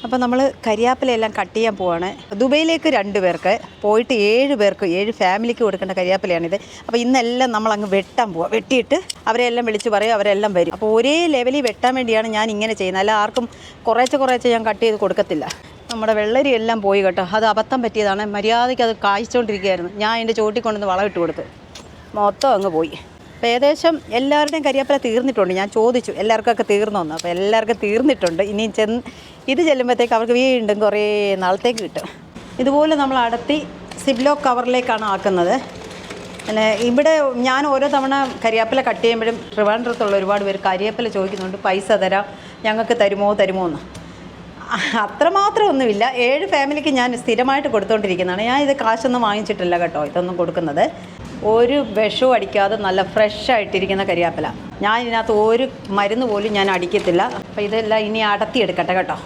അപ്പോൾ നമ്മൾ കരിയാപ്പിലയെല്ലാം കട്ട് ചെയ്യാൻ പോവാണ്. ദുബൈയിലേക്ക് 2 പേർക്ക് പോയിട്ട് 7 പേർക്ക് 7 ഫാമിലിക്ക് കൊടുക്കേണ്ട കരിയാപ്പിലയാണിത്. അപ്പോൾ ഇന്നെല്ലാം നമ്മളങ്ങ് വെട്ടാൻ പോവാം. വെട്ടിയിട്ട് അവരെല്ലാം വിളിച്ച് പറയും, അവരെല്ലാം വരും. അപ്പോൾ ഒരേ ലെവലിൽ വെട്ടാൻ വേണ്ടിയാണ് ഞാൻ ഇങ്ങനെ ചെയ്യുന്നത്. അല്ല ആർക്കും കുറേശ്ശെ ഞാൻ കട്ട് ചെയ്ത് കൊടുക്കത്തില്ല. നമ്മുടെ വെള്ളരി എല്ലാം പോയി കേട്ടോ. അത് അബദ്ധം പറ്റിയതാണ്. മര്യാദയ്ക്ക് അത് കായ്ച്ചുകൊണ്ടിരിക്കുകയായിരുന്നു. ഞാൻ അതിൻ്റെ ചോട്ടിൽ കൊണ്ടുവന്ന് വളം ഇട്ട് കൊടുത്ത് മൊത്തം അങ്ങ് പോയി. അപ്പോൾ ഏകദേശം എല്ലാവരുടെയും കരിയാപ്പില തീർന്നിട്ടുണ്ട്. ഞാൻ ചോദിച്ചു എല്ലാവർക്കൊക്കെ തീർന്നോന്ന്. അപ്പോൾ എല്ലാവർക്കും തീർന്നിട്ടുണ്ട്. ഇനി ഇത് ചെല്ലുമ്പോഴത്തേക്ക് അവർക്ക് വീണ്ടും കുറേ നാളത്തേക്ക് കിട്ടും. ഇതുപോലെ നമ്മൾ അടത്തി സിബ്ലോ കവറിലേക്കാണ് ആക്കുന്നത്. പിന്നെ ഇവിടെ ഞാൻ ഓരോ തവണ കരിയാപ്പില കട്ട് ചെയ്യുമ്പോഴും ട്രിവാൻഡ്രത്തുള്ള ഒരുപാട് പേര് കരിയാപ്പില ചോദിക്കുന്നുണ്ട്, പൈസ തരാം, ഞങ്ങൾക്ക് തരുമോ എന്ന്. അത്രമാത്രം ഒന്നുമില്ല. 7 ഫാമിലിക്ക് ഞാൻ സ്ഥിരമായിട്ട് കൊടുത്തുകൊണ്ടിരിക്കുന്നതാണ്. ഞാൻ ഇത് കാശൊന്നും വാങ്ങിച്ചിട്ടില്ല കേട്ടോ. ഇതൊന്നും കൊടുക്കുന്നത് ഒരു വിഷവും അടിക്കാതെ നല്ല ഫ്രഷ് ആയിട്ടിരിക്കുന്ന കരിയാപ്പില. ഞാൻ ഇതിനകത്ത് ഒരു മരുന്ന് പോലും ഞാൻ അടിക്കത്തില്ല. അപ്പോൾ ഇതെല്ലാം ഇനി അടത്തിയെടുക്കട്ടെ കേട്ടോ.